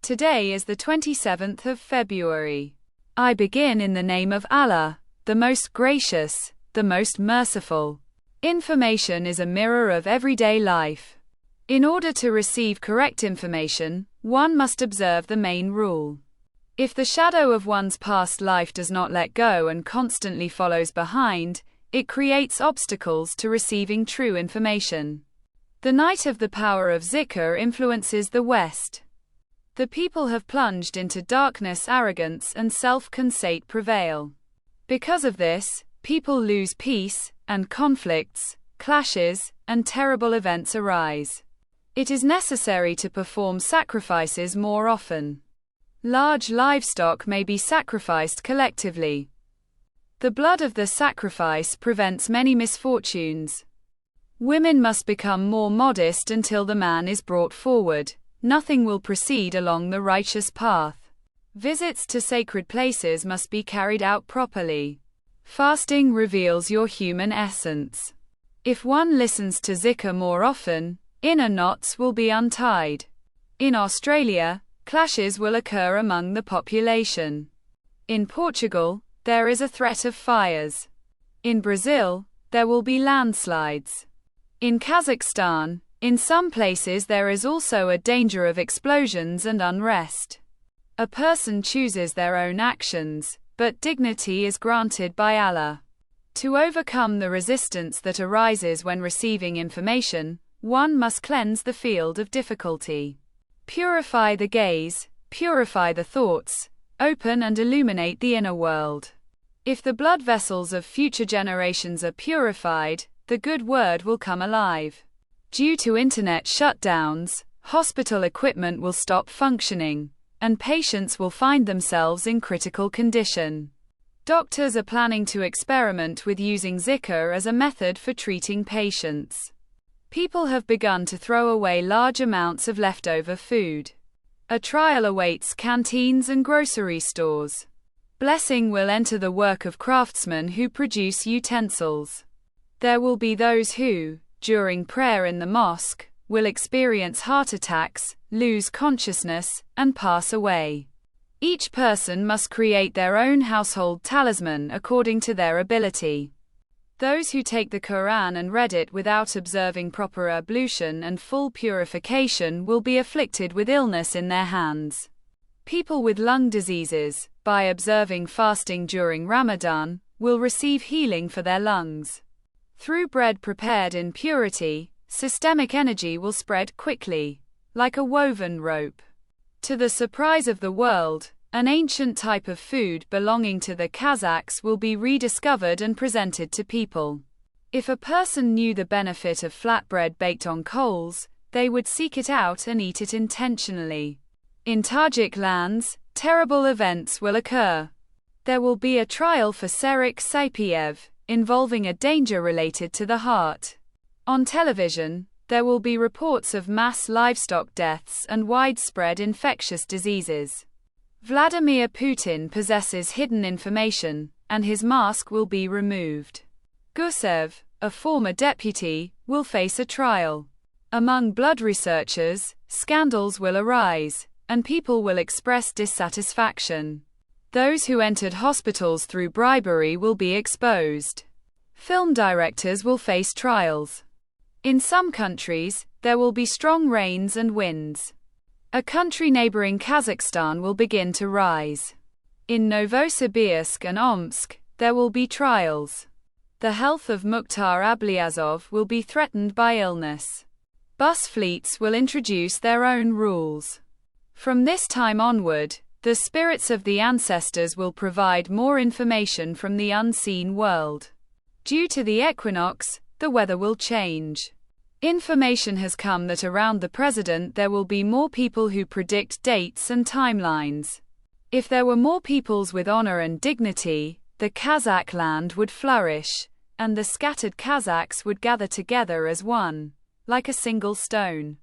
Today is the 27th of February. I begin in the name of Allah, the most gracious, the most merciful. Information is a mirror of everyday life. In order to receive correct information, one must observe the main rule. If the shadow of one's past life does not let go and constantly follows behind, it creates obstacles to receiving true information. The night of the power of Zikr influences the West. The people have plunged into darkness, arrogance, and self-conceit prevail. Because of this, people lose peace, and conflicts, clashes, and terrible events arise. It is necessary to perform sacrifices more often. Large livestock may be sacrificed collectively. The blood of the sacrifice prevents many misfortunes. Women must become more modest until the man is brought forward. Nothing will proceed along the righteous path. Visits to sacred places must be carried out properly. Fasting reveals your human essence. If one listens to Zikr more often, inner knots will be untied. In Australia, clashes will occur among the population. In Portugal, there is a threat of fires. In Brazil, there will be landslides. In Kazakhstan, in some places there is also a danger of explosions and unrest. A person chooses their own actions, but dignity is granted by Allah. To overcome the resistance that arises when receiving information, one must cleanse the field of difficulty. Purify the gaze, purify the thoughts, open and illuminate the inner world. If the blood vessels of future generations are purified, the good word will come alive. Due to internet shutdowns, hospital equipment will stop functioning, and patients will find themselves in critical condition. Doctors are planning to experiment with using Zikr as a method for treating patients. People have begun to throw away large amounts of leftover food. A trial awaits canteens and grocery stores. Blessing will enter the work of craftsmen who produce utensils. There will be those who, during prayer in the mosque, will experience heart attacks, lose consciousness, and pass away. Each person must create their own household talisman according to their ability. Those who take the Quran and read it without observing proper ablution and full purification will be afflicted with illness in their hands. People with lung diseases, by observing fasting during Ramadan, will receive healing for their lungs. Through bread prepared in purity, systemic energy will spread quickly, like a woven rope. To the surprise of the world, an ancient type of food belonging to the Kazakhs will be rediscovered and presented to people. If a person knew the benefit of flatbread baked on coals, they would seek it out and eat it intentionally. In Tajik lands, terrible events will occur. There will be a trial for Serik Sapiev, involving a danger related to the heart. On television, there will be reports of mass livestock deaths and widespread infectious diseases. Vladimir Putin possesses hidden information, and his mask will be removed. Gusev, a former deputy, will face a trial. Among blood researchers, scandals will arise, and people will express dissatisfaction. Those who entered hospitals through bribery will be exposed. Film directors will face trials. In some countries, there will be strong rains and winds. A country neighboring Kazakhstan will begin to rise. In Novosibirsk and Omsk, there will be trials. The health of Mukhtar Ablyazov will be threatened by illness. Bus fleets will introduce their own rules. From this time onward, the spirits of the ancestors will provide more information from the unseen world. Due to the equinox, the weather will change. Information has come that around the president there will be more people who predict dates and timelines. If there were more peoples with honor and dignity, the Kazakh land would flourish, and the scattered Kazakhs would gather together as one, like a single stone.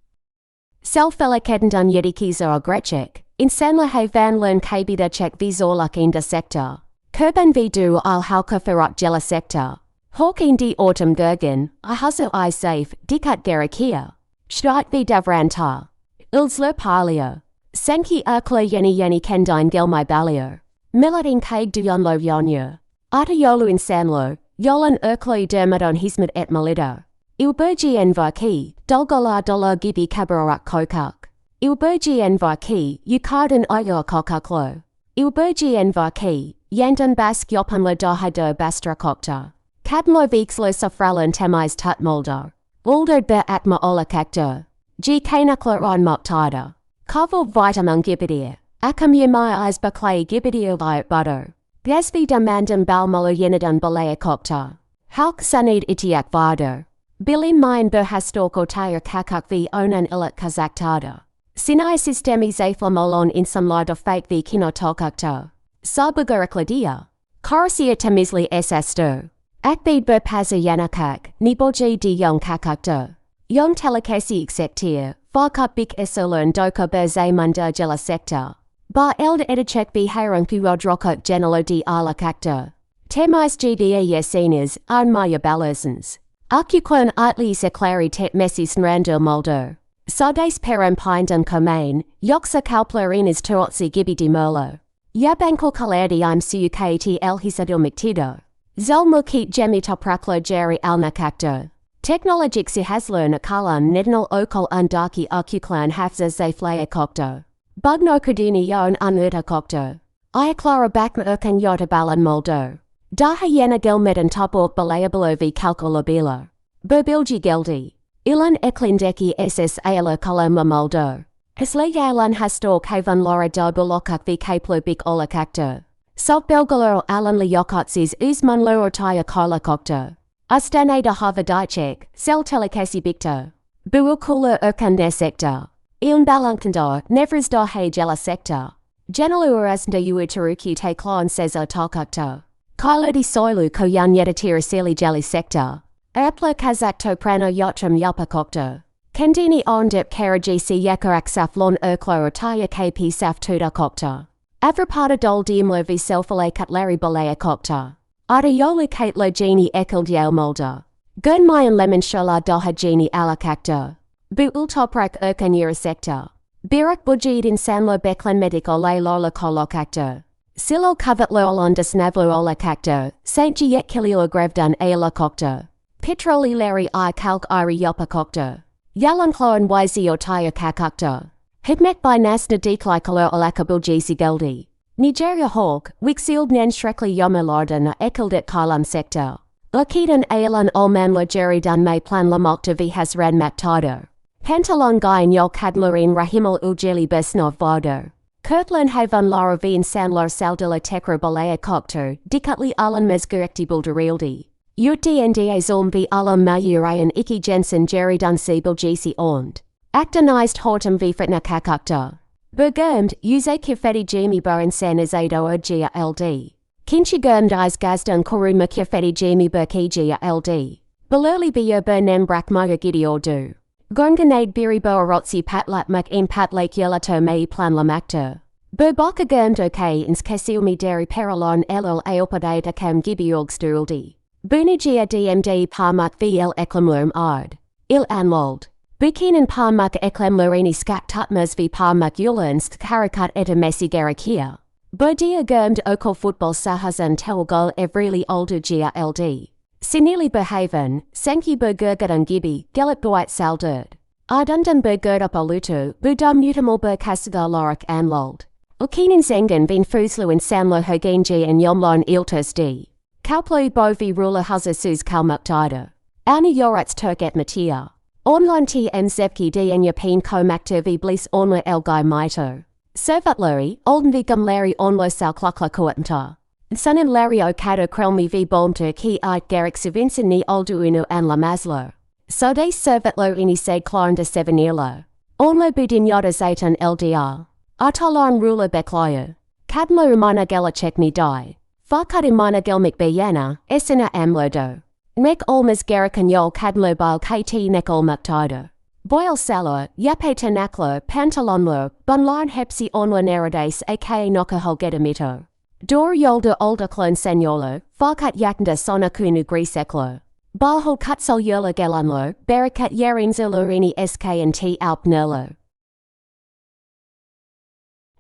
Selvfälligheden yedikiza ogrecek, insanligheid van learn kabida check vizorluk in de sector. Kurban vidu il halka ferot jella sector. Hawk in die autumn gergen, I huzo I safe, dikat gerakia. Start vi davranta. Ilsler palio. Sanki erklo yeni kendine gelmay balio. Milletin kag duyonlo yonyo. Ata-yolu insanlo, yolan erklo dermadon hizmet et malido. Ilbergi varki, dolgola gibi kabarak kokak. Ilbergi varki, yukardan oyo kokaklo. Ilbergi varki, yandan bask yopanlo dahado bastrakokta. Kadmo vixlo sofralan temiz tutmoldo. Walderd ber atma olakakto. G kanaklo on moktada. Kavol vitamin gibidir. Akam yamai is baklay gibidir liot butter. Gasbi damandam balmolo yenadun balaya kokta. Halk sanid itiak vado. Bilin mayan berhastorko tire kakak v onan ilat kazaktada. Sinai sistemi zaflamolon insanlada fake v kinotokakto. Sabugarakladia. Korosia tamizli esasto. Akbid berpaza yanakak, niboji di yong kakakto. Yong telekesi exektir, farkap bik esolern doka berze munda jela sekta. Ba eld edichek bi harang purodrokok genelo di alakakto. Temais gda yesinas, arn maya balosens. Akukon atli seklari tet messis nrandel moldo. Sades peram pindum komain, yoksa kalplerinas turotsi gibi di merlo. Yabankal kalerdi im sukt el hisadil mctido. Zolmukit gemitopraklo jeri alnakakto. Teknologik sihaslo nakalan nednal okol undaki akuklan hafza zaflaya kokto. Bugno kuduni yon unuta kokto. Iaklara bakma urkan yotabalan moldo. Daha yena gelmedan topok balayabalovi kalkulabilo. Berbilgi geldi. Ilan eklindeki ss ayala koloma moldo. Isleyalan hastor kavan lora dobulokak vi kaplo bik olakakto. Sok belgalor alan liokotsis uzman lorotaya kolakokto. Ustanada havadicek, sel telekasi bikto. Buukula urkan nesekta. Iun balankandor, nevrisdor hay jela sekta. Genaluurasnda uitaruki teklon seza tokakto. Kailodi soilu koyan yedatira sili jeli sekta. Apla kazakto prano yotram yapakokto. Kendini ondip karajisi yakarak saflon erklo otaya kp saftuda kokta. Avrapada dol diimlo vi selfale katlari balaya kokta. Adayolu katlo geni ekeldiel molda. Gernmayan lemon shola doha geni alakakto. Bu ultoprak erkan yirasekta. Birak bujid insanlo beklen medico lay lola kolokakto. Silo kavatlo olondas navlo olakakto, Saint Giet kilio grevdun aela kokto. Petroli leri I kalk iri yopakokto. Yalankloan yzi otaya kakakto. Hidmet by nasna deklykalo olakabulgisi geldi. Nigeria hawk, wixild nen shrekli yomelarda ekeldet kalam sektor. Lakidan aelan olmanlo dun may plan lamokta vi hasran maktado. Pantalon gyn yol kadlurin rahimel uljeli besnov vado. Kurtlan havan lara vin sanlar saldila tekra balaya kokto, dikatli alan mezgerekti bulderildi. Utdnda zulm vi alam mayurayan iki jensen dun sibilgisi ond. Actonized hortum vi fritna kakukta. Bergermed, uze kifeti jimi burinsan azado urgia ld. Kinchigermdiz gazdun kuruma kifeti jimi burkigia ld. Belurli biyo bernem brakmoga gidi ordu. Gonganade biri boarotsi patlatmak in patlake yelato mei plan lamakta. Berboka germdo k ins kesilmi deri peralon ll aopadata kam gibiorgstuldi. Bunigia dmd parmak vl eklemlum ard. Il anwold. Bukinin parmak eklemlurini skat tutmas v parmak ulansk karakat eta mesigarakia. Berdia germd okol football sahazan telgol evrili oldugia ld. Sinili behaven, sanki bergergadan gibi, gelit buat salderd. Ardundan bergerdup olutu, budum mutamal berkasigar lorik anlold. Ukinin zengen vin fusluin sanlo hogenji and yomlon iltus d. Kalplo bovi rula huzasus kalmuktida. Auni yorats turket matia. Ornlon tm zevki d and yapin komakter v blis ornla elgai mito. Servatlari, olden gumleri ornlo salklakla kuatmta. Sunin lario kado krelmi v bolmter ki ait garik sivinsin ni olduinu an la maslo. Sode servatlo ini sed clarenda sevenirlo. Ornlo budin yoda zaitan ldr. Artolarn rula bekloyo. Kadlo umana gelachek mi die. Farkat imana gelmik beyana, esina amlodo. Mek olmas garakan yol kadlo bal kt nek olmuktado. Boil salo, yape tenaklo, pantalonlo, bunlarn hepsi onwa nerades aka noka holgedamito. Dor yolda olda clone sanyolo, farkat yaknda sonakunu griseklo. Balhol kutsol yola gelanlo, barakat yarin zilurini sk and t alp nerlo.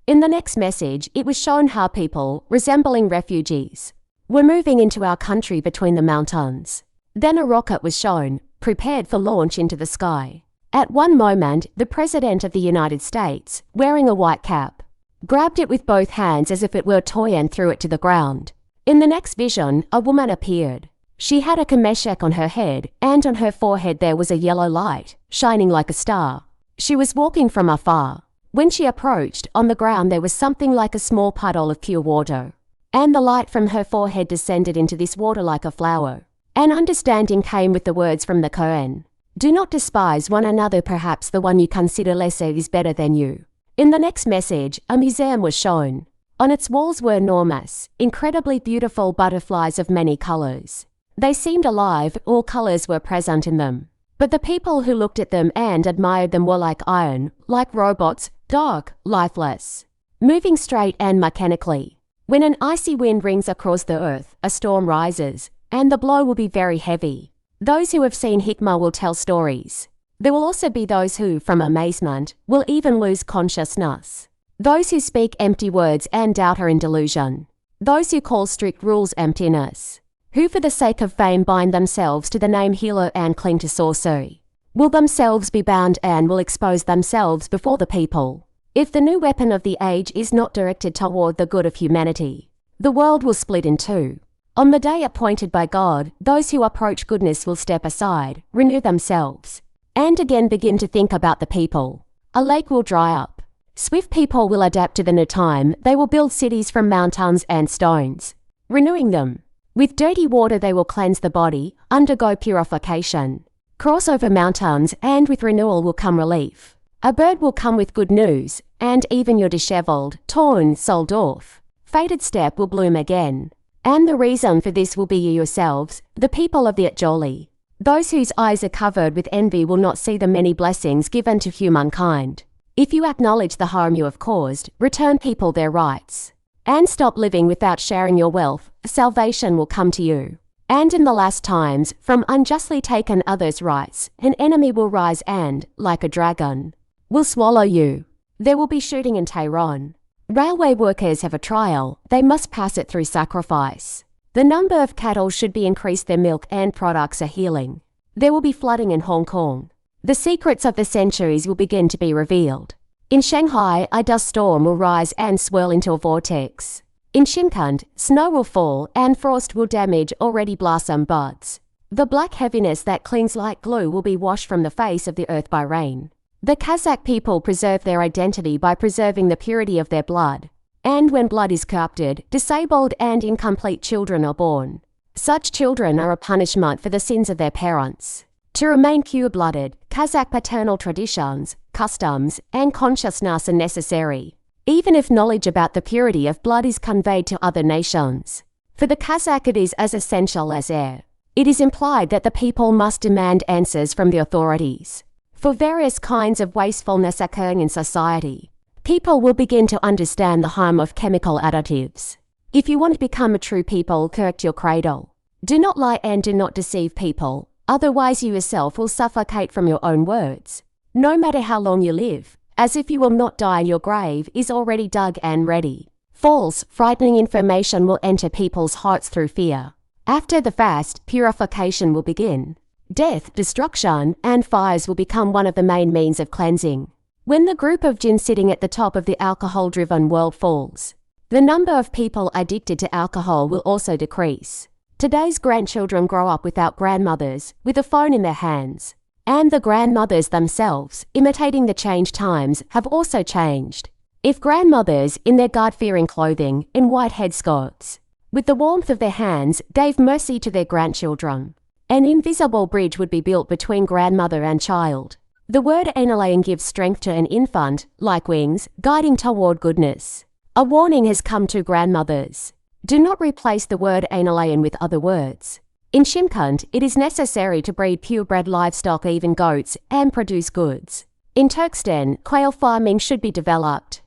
In the next message, it was shown how people, resembling refugees, were moving into our country between the mountains. Then a rocket was shown, prepared for launch into the sky. At one moment, the President of the United States, wearing a white cap, grabbed it with both hands as if it were a toy and threw it to the ground. In the next vision, a woman appeared. She had a kameshek on her head, and on her forehead there was a yellow light, shining like a star. She was walking from afar. When she approached, on the ground there was something like a small puddle of pure water, and the light from her forehead descended into this water like a flower. An understanding came with the words from the Quran. Do not despise one another, perhaps the one you consider lesser is better than you. In the next message, a museum was shown. On its walls were enormous, incredibly beautiful butterflies of many colors. They seemed alive, all colors were present in them. But the people who looked at them and admired them were like iron, like robots, dark, lifeless, moving straight and mechanically. When an icy wind rings across the earth, a storm rises, and the blow will be very heavy. Those who have seen Hikmah will tell stories. There will also be those who, from amazement, will even lose consciousness. Those who speak empty words and doubt are in delusion. Those who call strict rules emptiness. Who for the sake of fame bind themselves to the name healer and cling to sorcery, will themselves be bound and will expose themselves before the people. If the new weapon of the age is not directed toward the good of humanity, the world will split in two. On the day appointed by God, those who approach goodness will step aside, renew themselves, and again begin to think about the people. A lake will dry up. Swift people will adapt to the new time. They will build cities from mountains and stones, renewing them. With dirty water they will cleanse the body, undergo purification, cross over mountains, and with renewal will come relief. A bird will come with good news, and even your disheveled, torn, sold off, faded step will bloom again. And the reason for this will be you yourselves, the people of the Ajoli. Those whose eyes are covered with envy will not see the many blessings given to humankind. If you acknowledge the harm you have caused, return people their rights, and stop living without sharing your wealth, salvation will come to you. And in the last times, from unjustly taken others' rights, an enemy will rise and, like a dragon, will swallow you. There will be shooting in Tehran. Railway workers have a trial. They must pass it through sacrifice. The number of cattle should be increased. Their milk and products are healing. There will be flooding in Hong Kong. The secrets of the centuries will begin to be revealed. In Shanghai, a dust storm will rise and swirl into a vortex. In Shimkund, snow will fall and frost will damage already blossomed buds. The black heaviness that clings like glue will be washed from the face of the earth by rain. The Kazakh people preserve their identity by preserving the purity of their blood. And when blood is corrupted, disabled and incomplete children are born. Such children are a punishment for the sins of their parents. To remain pure-blooded, Kazakh paternal traditions, customs, and consciousness are necessary, even if knowledge about the purity of blood is conveyed to other nations. For the Kazakh it is as essential as air. It is implied that the people must demand answers from the authorities. For various kinds of wastefulness occurring in society, people will begin to understand the harm of chemical additives. If you want to become a true people, correct your cradle. Do not lie and do not deceive people, otherwise you yourself will suffocate from your own words. No matter how long you live, as if you will not die, your grave is already dug and ready. False, frightening information will enter people's hearts through fear. After the fast, purification will begin. Death, destruction, and fires will become one of the main means of cleansing. When the group of jinn sitting at the top of the alcohol-driven world falls, the number of people addicted to alcohol will also decrease. Today's grandchildren grow up without grandmothers, with a phone in their hands. And the grandmothers themselves, imitating the changed times, have also changed. If grandmothers, in their God-fearing clothing, in white headscarves, with the warmth of their hands, gave mercy to their grandchildren, an invisible bridge would be built between grandmother and child. The word Analayan gives strength to an infant, like wings, guiding toward goodness. A warning has come to grandmothers. Do not replace the word Analayan with other words. In Shimkund, it is necessary to breed purebred livestock, even goats, and produce goods. In Turkestan, quail farming should be developed.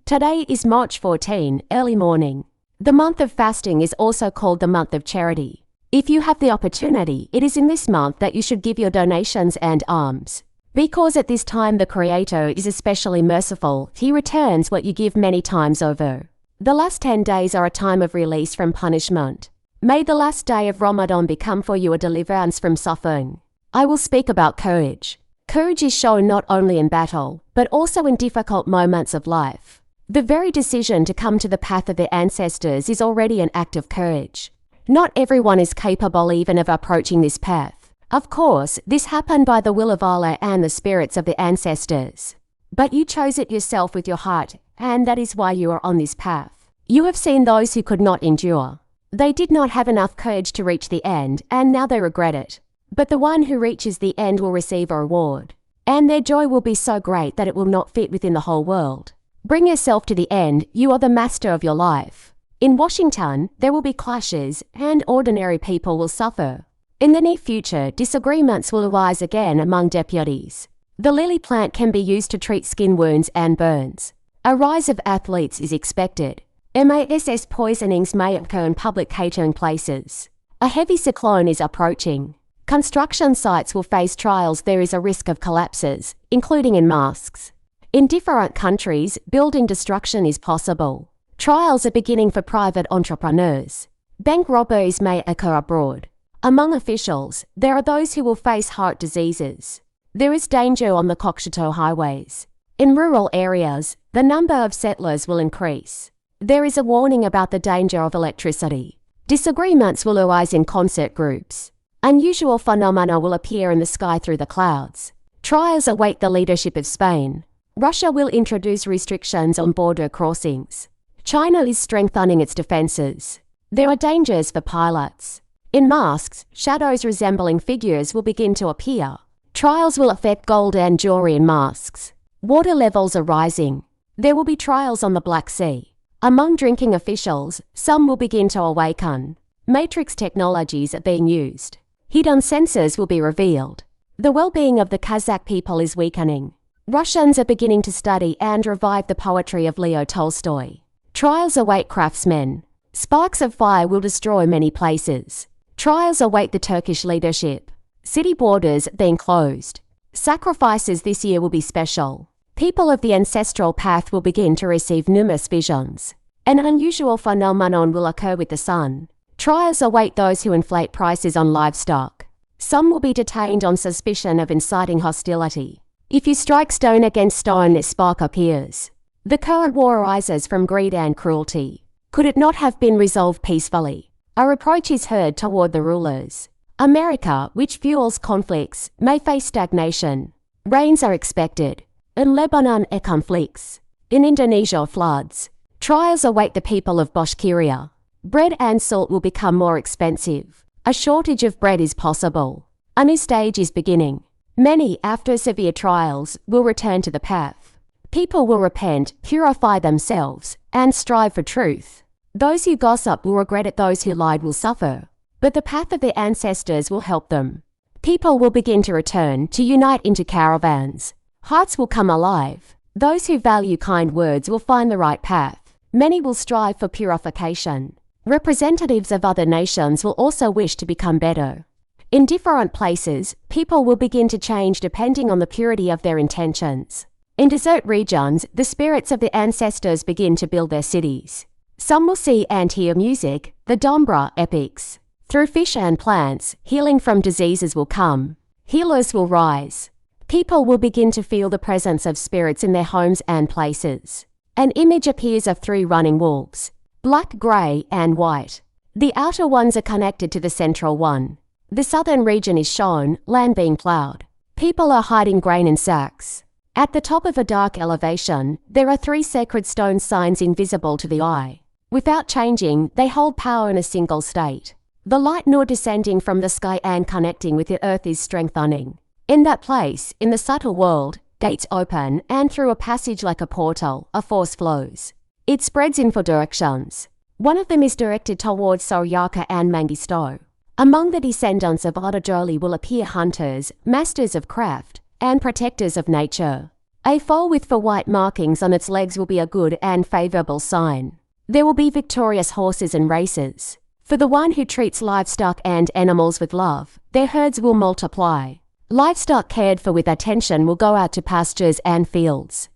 Today is March 14, early morning. The month of fasting is also called the month of charity. If you have the opportunity, it is in this month that you should give your donations and alms. Because at this time the Creator is especially merciful, He returns what you give many times over. The last 10 days are a time of release from punishment. May the last day of Ramadan become for you a deliverance from suffering. I will speak about courage. Courage is shown not only in battle, but also in difficult moments of life. The very decision to come to the path of their ancestors is already an act of courage. Not everyone is capable even of approaching this path. Of course, this happened by the will of Allah and the spirits of the ancestors. But you chose it yourself with your heart, and that is why you are on this path. You have seen those who could not endure. They did not have enough courage to reach the end, and now they regret it. But the one who reaches the end will receive a reward, and their joy will be so great that it will not fit within the whole world. Bring yourself to the end, you are the master of your life. In Washington, there will be clashes, and ordinary people will suffer. In the near future, disagreements will arise again among deputies. The lily plant can be used to treat skin wounds and burns. A rise of athletes is expected. MASS poisonings may occur in public catering places. A heavy cyclone is approaching. Construction sites will face trials. There is a risk of collapses, including in mosques. In different countries, building destruction is possible. Trials are beginning for private entrepreneurs. Bank robberies may occur abroad. Among officials, there are those who will face heart diseases. There is danger on the Cockchato highways. In rural areas, the number of settlers will increase. There is a warning about the danger of electricity. Disagreements will arise in concert groups. Unusual phenomena will appear in the sky through the clouds. Trials await the leadership of Spain. Russia will introduce restrictions on border crossings. China is strengthening its defenses. There are dangers for pilots. In masks, shadows resembling figures will begin to appear. Trials will affect gold and jewelry in masks. Water levels are rising. There will be trials on the Black Sea. Among drinking officials, some will begin to awaken. Matrix technologies are being used. Hidden sensors will be revealed. The well-being of the Kazakh people is weakening. Russians are beginning to study and revive the poetry of Leo Tolstoy. Trials await craftsmen. Sparks of fire will destroy many places. Trials await the Turkish leadership. City borders being closed. Sacrifices this year will be special. People of the ancestral path will begin to receive numerous visions. An unusual phenomenon will occur with the sun. Trials await those who inflate prices on livestock. Some will be detained on suspicion of inciting hostility. If you strike stone against stone, a spark appears. The current war arises from greed and cruelty. Could it not have been resolved peacefully? A reproach is heard toward the rulers. America, which fuels conflicts, may face stagnation. Rains are expected. In Lebanon, conflicts. In Indonesia, floods. Trials await the people of Bashkiria. Bread and salt will become more expensive. A shortage of bread is possible. A new stage is beginning. Many, after severe trials, will return to the path. People will repent, purify themselves, and strive for truth. Those who gossip will regret it. Those who lied will suffer. But the path of their ancestors will help them. People will begin to return, to unite into caravans. Hearts will come alive. Those who value kind words will find the right path. Many will strive for purification. Representatives of other nations will also wish to become better. In different places, people will begin to change depending on the purity of their intentions. In desert regions, the spirits of the ancestors begin to build their cities. Some will see and hear music, the Dombra epics. Through fish and plants, healing from diseases will come. Healers will rise. People will begin to feel the presence of spirits in their homes and places. An image appears of 3 running wolves, black, grey, and white. The outer ones are connected to the central one. The southern region is shown, land being ploughed. People are hiding grain in sacks. At the top of a dark elevation, there are 3 sacred stone signs invisible to the eye. Without changing, they hold power in a single state. The light nur descending from the sky and connecting with the earth is strengthening. In that place, in the subtle world, gates open, and through a passage like a portal, a force flows. It spreads in 4 directions. One of them is directed towards Suryaka and Mangisto. Among the descendants of Ata-baba will appear hunters, masters of craft, and protectors of nature. A foal with 4 white markings on its legs will be a good and favourable sign. There will be victorious horses and races. For the one who treats livestock and animals with love, their herds will multiply. Livestock cared for with attention will go out to pastures and fields.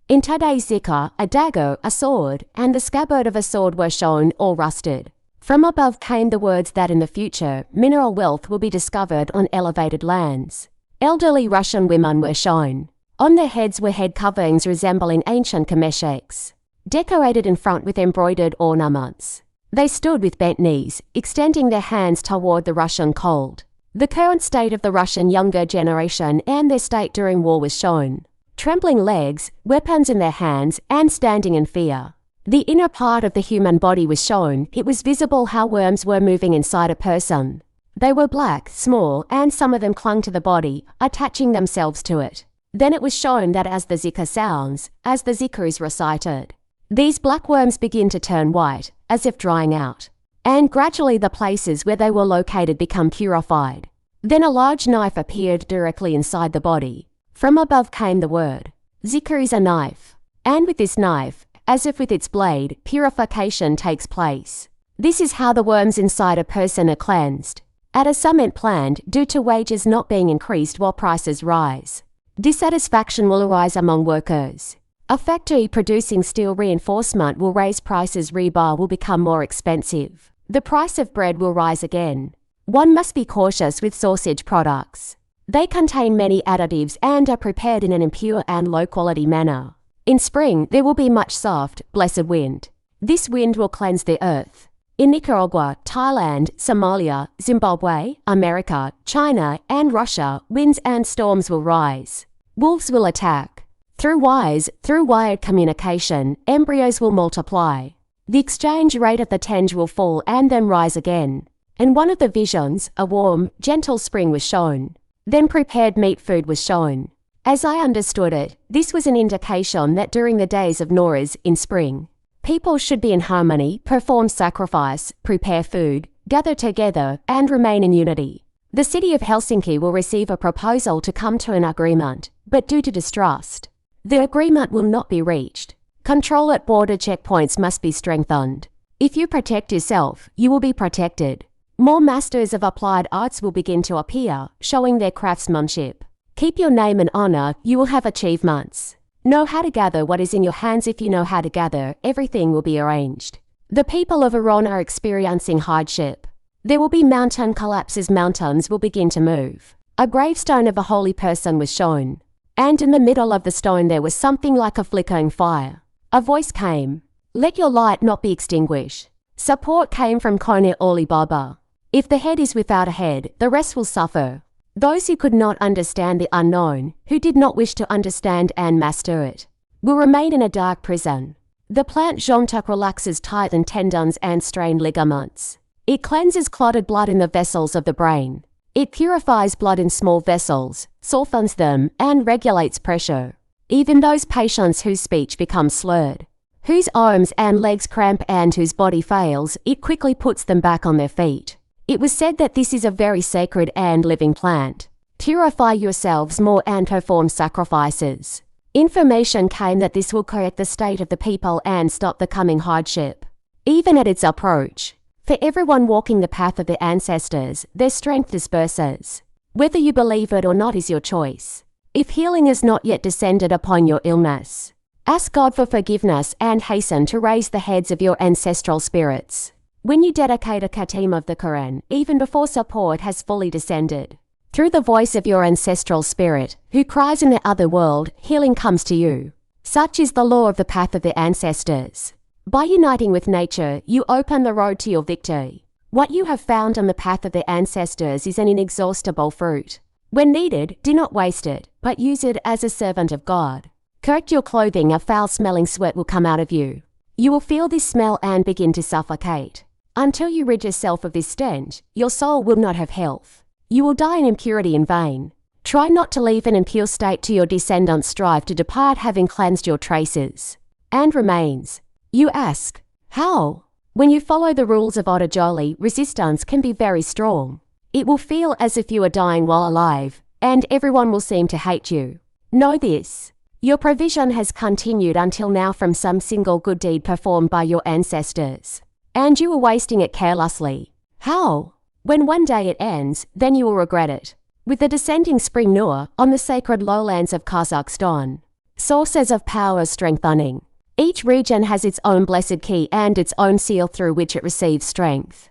In today's Zikr, a dagger, a sword, and the scabbard of a sword were shown or rusted. From above came the words that in the future, mineral wealth will be discovered on elevated lands. Elderly Russian women were shown. On their heads were head coverings resembling ancient kamesheks, decorated in front with embroidered ornaments. They stood with bent knees, extending their hands toward the Russian cold. The current state of the Russian younger generation and their state during war was shown. Trembling legs, weapons in their hands, and standing in fear. The inner part of the human body was shown. It was visible how worms were moving inside a person. They were black, small, and some of them clung to the body, attaching themselves to it. Then it was shown that as the Zikr sounds, as the Zikr is recited, these black worms begin to turn white, as if drying out. And gradually the places where they were located become purified. Then a large knife appeared directly inside the body. From above came the word, Zikr is a knife. And with this knife, as if with its blade, purification takes place. This is how the worms inside a person are cleansed. At a summit planned, due to wages not being increased while prices rise, dissatisfaction will arise among workers. A factory producing steel reinforcement will raise prices. Rebar will become more expensive. The price of bread will rise again. One must be cautious with sausage products. They contain many additives and are prepared in an impure and low-quality manner. In spring, there will be much soft, blessed wind. This wind will cleanse the earth. In Nicaragua, Thailand, Somalia, Zimbabwe, America, China, and Russia, winds and storms will rise. Wolves will attack. Through wired communication, embryos will multiply. The exchange rate of the tenge will fall and then rise again. In one of the visions, a warm, gentle spring was shown. Then prepared meat food was shown. As I understood it, this was an indication that during the days of Nowruz, in spring, people should be in harmony, perform sacrifice, prepare food, gather together, and remain in unity. The city of Helsinki will receive a proposal to come to an agreement, but due to distrust, the agreement will not be reached. Control at border checkpoints must be strengthened. If you protect yourself, you will be protected. More masters of applied arts will begin to appear, showing their craftsmanship. Keep your name and honor, you will have achievements. Know how to gather what is in your hands. If you know how to gather, everything will be arranged. The people of Iran are experiencing hardship. There will be mountain collapses. Mountains will begin to move. A gravestone of a holy person was shown. And in the middle of the stone there was something like a flickering fire. A voice came, "Let your light not be extinguished." Support came from Ata-baba. If the head is without a head, the rest will suffer. Those who could not understand the unknown, who did not wish to understand and master it, will remain in a dark prison. The plant jontuk relaxes tightened tendons and strained ligaments. It cleanses clotted blood in the vessels of the brain. It purifies blood in small vessels, softens them, and regulates pressure. Even those patients whose speech becomes slurred, whose arms and legs cramp and whose body fails, it quickly puts them back on their feet. It was said that this is a very sacred and living plant. Purify yourselves more and perform sacrifices. Information came that this will correct the state of the people and stop the coming hardship. Even at its approach, for everyone walking the path of the ancestors, their strength disperses. Whether you believe it or not is your choice. If healing has not yet descended upon your illness, ask God for forgiveness and hasten to raise the heads of your ancestral spirits. When you dedicate a khatim of the Quran, even before support has fully descended, through the voice of your ancestral spirit, who cries in the other world, healing comes to you. Such is the law of the path of the ancestors. By uniting with nature, you open the road to your victory. What you have found on the path of the ancestors is an inexhaustible fruit. When needed, do not waste it, but use it as a servant of God. Correct your clothing, a foul-smelling sweat will come out of you. You will feel this smell and begin to suffocate. Until you rid yourself of this stench, your soul will not have health. You will die in impurity in vain. Try not to leave an impure state to your descendants. Strive to depart having cleansed your traces and remains. You ask, how? When you follow the rules of Ata-baba, resistance can be very strong. It will feel as if you are dying while alive, and everyone will seem to hate you. Know this. Your provision has continued until now from some single good deed performed by your ancestors, and you are wasting it carelessly. How? When one day it ends, then you will regret it. With the descending spring Nur on the sacred lowlands of Kazakhstan. Sources of power strengthening. Each region has its own blessed key and its own seal through which it receives strength.